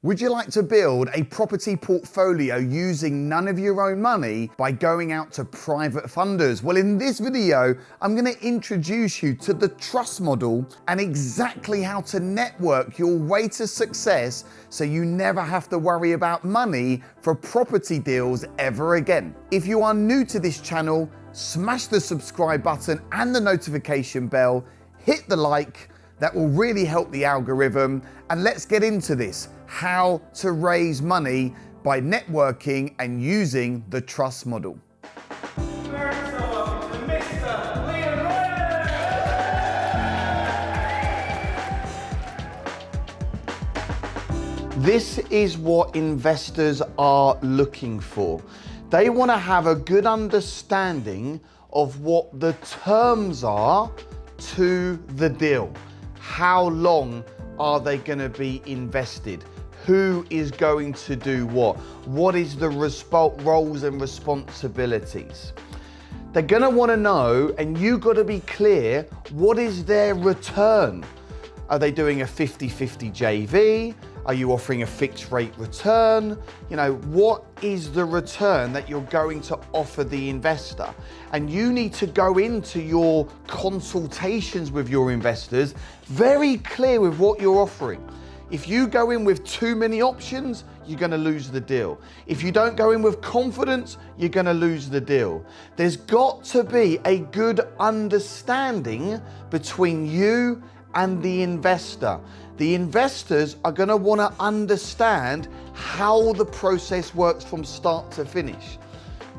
Would you like to build a property portfolio using none of your own money by going out to private funders? Well, in this video, I'm going to introduce you to the trust model and exactly how to network your way to success so you never have to worry about money for property deals ever again. If you are new to this channel, smash the subscribe button and the notification bell, hit the like. That will really help the algorithm. And let's get into this, how to raise money by networking and using the trust model. This is what investors are looking for. They want to have a good understanding of what the terms are to the deal. How long are they going to be invested? Who is going to do what? What is the roles and responsibilities? They're going to want to know, and you've got to be clear, what is their return? Are they doing a 50-50 JV? Are you offering a fixed rate return? You know, what is the return that you're going to offer the investor? And you need to go into your consultations with your investors very clear with what you're offering. If you go in with too many options, you're going to lose the deal. If you don't go in with confidence, you're going to lose the deal. There's got to be a good understanding between you and the investor. The investors are going to want to understand how the process works from start to finish.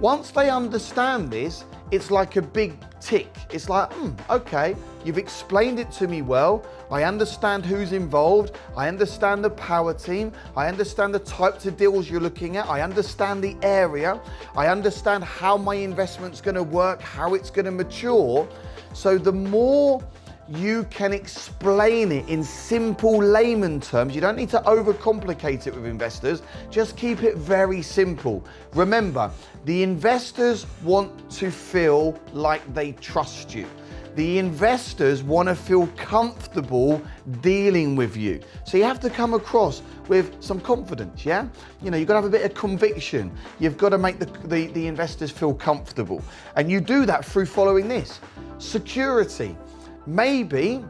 Once they understand this, it's like a big tick. It's like, okay, you've explained it to me well. I understand who's involved. I understand the power team. I understand the types of deals you're looking at. I understand the area. I understand how my investment's going to work, how it's going to mature. So the more you can explain it in simple layman terms. You don't need to overcomplicate it with investors. Just keep it very simple. Remember, the investors want to feel like they trust you. The investors want to feel comfortable dealing with you. So you have to come across with some confidence, yeah? You know, you've got to have a bit of conviction. You've got to make the investors feel comfortable. And you do that through following this. Security. Maybe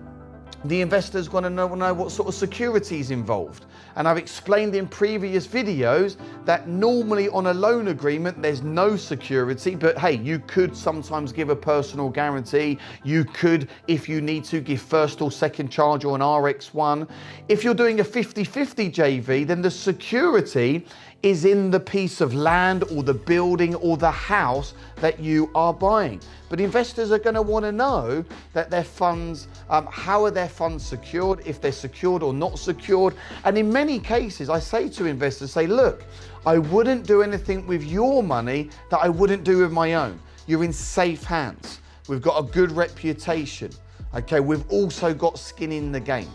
the investors want to know what sort of security is involved. And I've explained in previous videos that normally on a loan agreement, there's no security, but hey, you could sometimes give a personal guarantee. You could, if you need to, give first or second charge or an RX1. If you're doing a 50-50 JV, then the security is in the piece of land or the building or the house that you are buying. But investors are going to want to know that their funds, how are their funds secured, if they're secured or not secured. And in many cases, I say to investors, look, I wouldn't do anything with your money that I wouldn't do with my own. You're in safe hands. We've got a good reputation. Okay, we've also got skin in the game.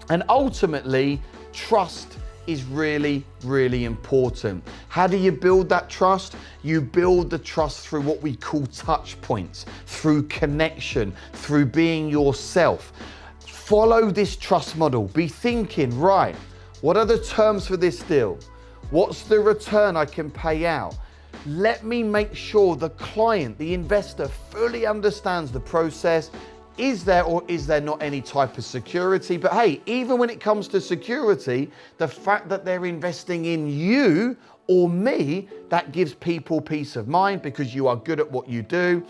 And ultimately, trust is really, really important. How do you build that trust? You build the trust through what we call touch points, through connection, through being yourself. Follow this trust model. Be thinking, right, what are the terms for this deal? What's the return I can pay out? Let me make sure the client, the investor, fully understands the process. Is there or is there not any type of security? But hey, even when it comes to security, the fact that they're investing in you or me, that gives people peace of mind because you are good at what you do.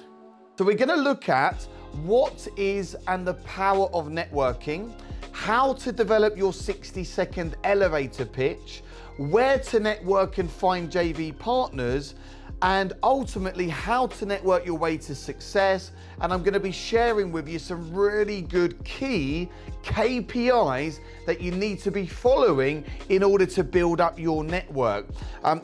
So we're going to look at what is and the power of networking, how to develop your 60-second elevator pitch, where to network and find JV partners, and ultimately how to network your way to success. And I'm going to be sharing with you some really good key KPIs that you need to be following in order to build up your network.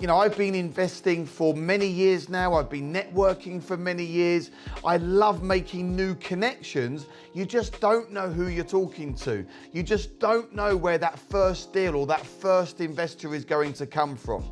You know, I've been investing for many years now. I've been networking for many years. I love making new connections. You just don't know who you're talking to. You just don't know where that first deal or that first investor is going to come from.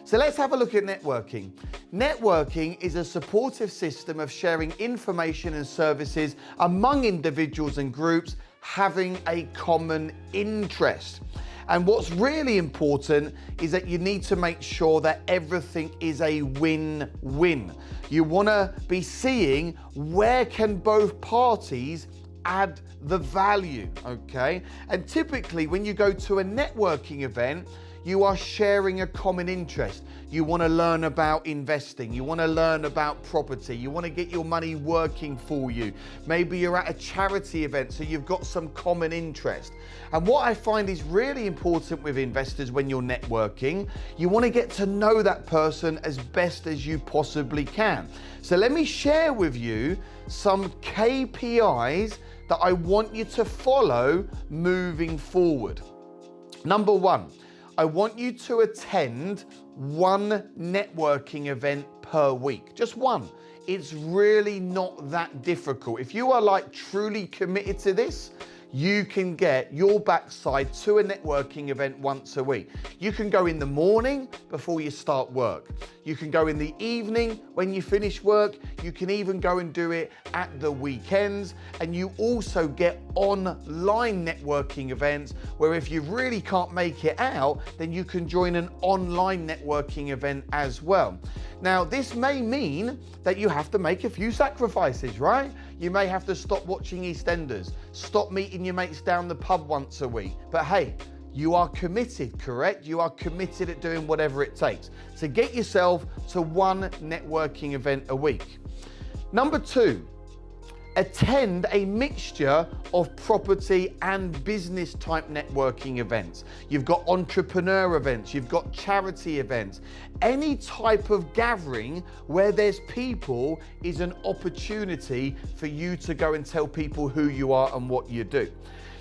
So let's have a look at networking. Networking is a supportive system of sharing information and services among individuals and groups having a common interest. And what's really important is that you need to make sure that everything is a win-win. You want to be seeing where can both parties add the value, okay? And typically when you go to a networking event, you are sharing a common interest. You want to learn about investing. You want to learn about property. You want to get your money working for you. Maybe you're at a charity event, so you've got some common interest. And what I find is really important with investors when you're networking, you want to get to know that person as best as you possibly can. So let me share with you some KPIs that I want you to follow moving forward. Number one, I want you to attend one networking event per week, just one. It's really not that difficult. If you are like truly committed to this, you can get your backside to a networking event once a week. You can go in the morning before you start work. You can go in the evening when you finish work. You can even go and do it at the weekends. And you also get online networking events where if you really can't make it out, then you can join an online networking event as well. Now, this may mean that you have to make a few sacrifices, right? You may have to stop watching EastEnders, stop meeting your mates down the pub once a week. But hey, you are committed, correct? You are committed at doing whatever it takes. So get yourself to one networking event a week. Number two, attend a mixture of property and business type networking events. You've got entrepreneur events, you've got charity events. Any type of gathering where there's people is an opportunity for you to go and tell people who you are and what you do.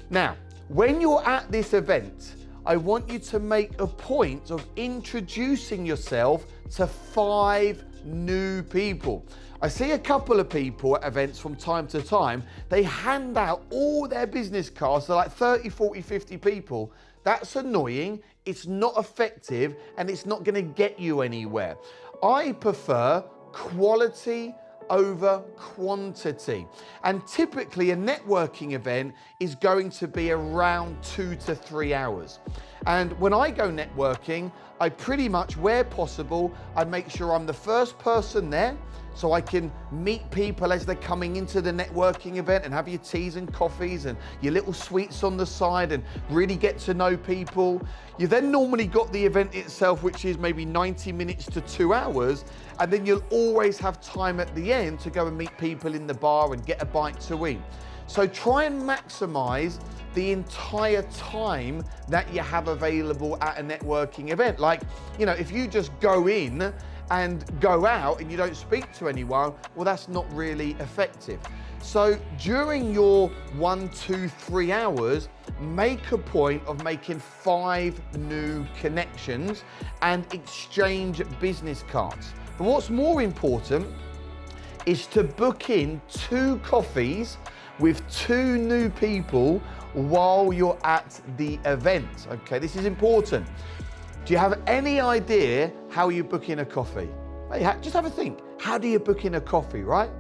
Now, when you're at this event, I want you to make a point of introducing yourself to 5 new people. I see a couple of people at events from time to time, they hand out all their business cards to like 30, 40, 50 people. That's annoying, it's not effective, and it's not gonna get you anywhere. I prefer quality over quantity. And typically a networking event is going to be around 2 to 3 hours. And when I go networking, I pretty much, where possible, I make sure I'm the first person there so I can meet people as they're coming into the networking event and have your teas and coffees and your little sweets on the side and really get to know people. You then normally got the event itself, which is maybe 90 minutes to 2 hours, and then you'll always have time at the end to go and meet people in the bar and get a bite to eat. So try and maximize the entire time that you have available at a networking event. Like, you know, if you just go in and go out and you don't speak to anyone, well, that's not really effective. So during your 1, 2, 3 hours, make a point of making 5 new connections and exchange business cards. But what's more important is to book in 2 coffees with 2 new people while you're at the event. Okay, this is important. Do you have any idea how you book in a coffee? Hey, just have a think. How do you book in a coffee, right?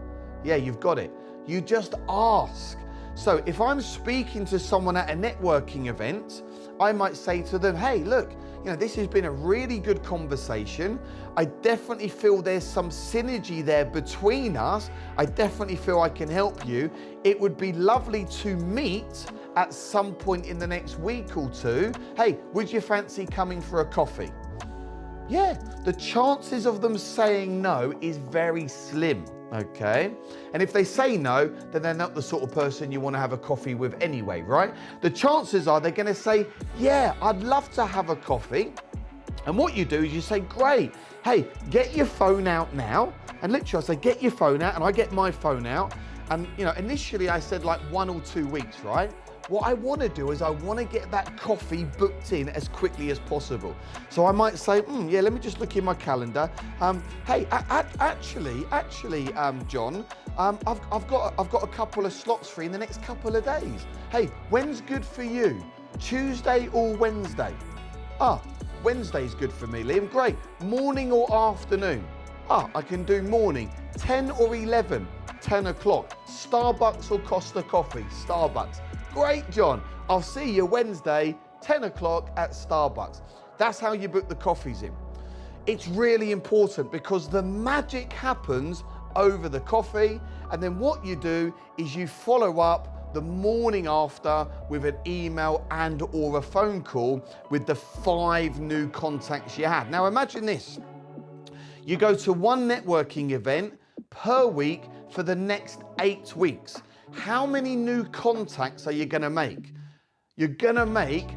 Yeah, you've got it. You just ask. So if I'm speaking to someone at a networking event, I might say to them, hey, look, you know, this has been a really good conversation. I definitely feel there's some synergy there between us. I definitely feel I can help you. It would be lovely to meet at some point in the next week or 2. Hey, would you fancy coming for a coffee? Yeah, the chances of them saying no is very slim, okay? And if they say no, then they're not the sort of person you want to have a coffee with anyway, right? The chances are they're going to say, yeah, I'd love to have a coffee. And what you do is you say, great, hey, get your phone out now. And literally I say, get your phone out, and I get my phone out. And you know, initially I said like 1 or 2 weeks, right? What I want to do is I want to get that coffee booked in as quickly as possible. So I might say, yeah, let me just look in my calendar. Hey, actually, John, I've got a couple of slots free in the next couple of days. Hey, when's good for you? Tuesday or Wednesday? Wednesday's good for me, Liam. Great. Morning or afternoon? I can do morning. 10 or 11? 10 o'clock. Starbucks or Costa Coffee? Starbucks. Great, John. I'll see you Wednesday, 10 o'clock at Starbucks. That's how you book the coffees in. It's really important because the magic happens over the coffee, and then what you do is you follow up the morning after with an email and or a phone call with the 5 new contacts you had. Now imagine this. You go to one networking event per week for the next 8 weeks. How many new contacts are you gonna make? You're gonna make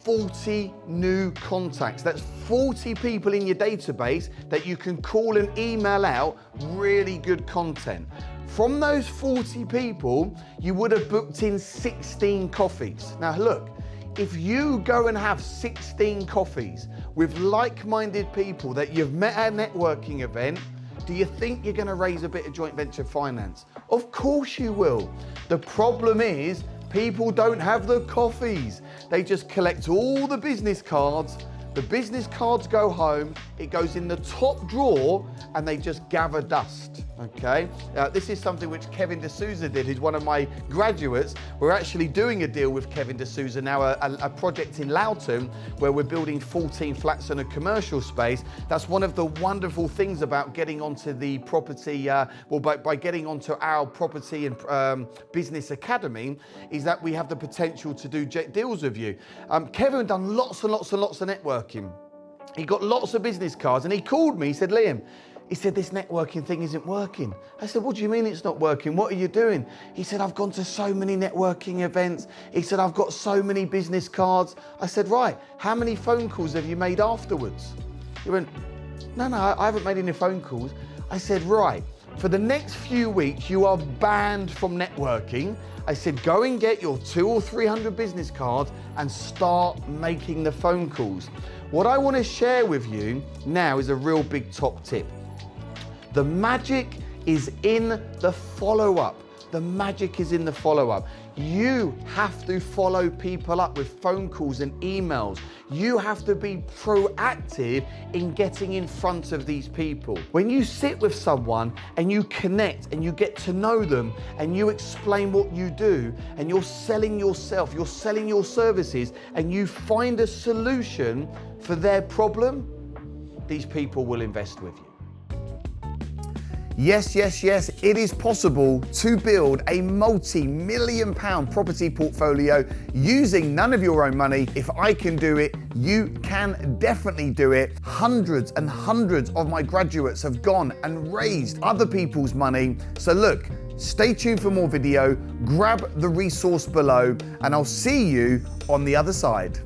40 new contacts. That's 40 people in your database that you can call and email out really good content. From those 40 people, you would have booked in 16 coffees. Now look, if you go and have 16 coffees with like-minded people that you've met at a networking event, do you think you're gonna raise a bit of joint venture finance? Of course you will. The problem is, people don't have the coffees. They just collect all the business cards. The business cards go home, it goes in the top drawer, and they just gather dust, okay? This is something which Kevin D'Souza did, who's one of my graduates. We're actually doing a deal with Kevin D'Souza now, a project in Loughton, where we're building 14 flats in a commercial space. That's one of the wonderful things about getting onto the property, by getting onto our property and business academy, is that we have the potential to do deals with you. Kevin done lots and lots and lots of networking. He got lots of business cards and he called me, he said, Liam, he said, this networking thing isn't working. I said, what do you mean it's not working? What are you doing? He said, I've gone to so many networking events. He said, I've got so many business cards. I said, right, how many phone calls have you made afterwards? He went, no, I haven't made any phone calls. I said, right, for the next few weeks, you are banned from networking. I said, go and get your 200 or 300 business cards and start making the phone calls. What I want to share with you now is a real big top tip. The magic is in the follow-up. The magic is in the follow-up. You have to follow people up with phone calls and emails. You have to be proactive in getting in front of these people. When you sit with someone and you connect and you get to know them and you explain what you do and you're selling yourself, you're selling your services, and you find a solution for their problem, these people will invest with you. Yes, it is possible to build a multi-million pound property portfolio using none of your own money. If I can do it, you can definitely do it. Hundreds and hundreds of my graduates have gone and raised other people's money. So look, stay tuned for more video, grab the resource below, and I'll see you on the other side.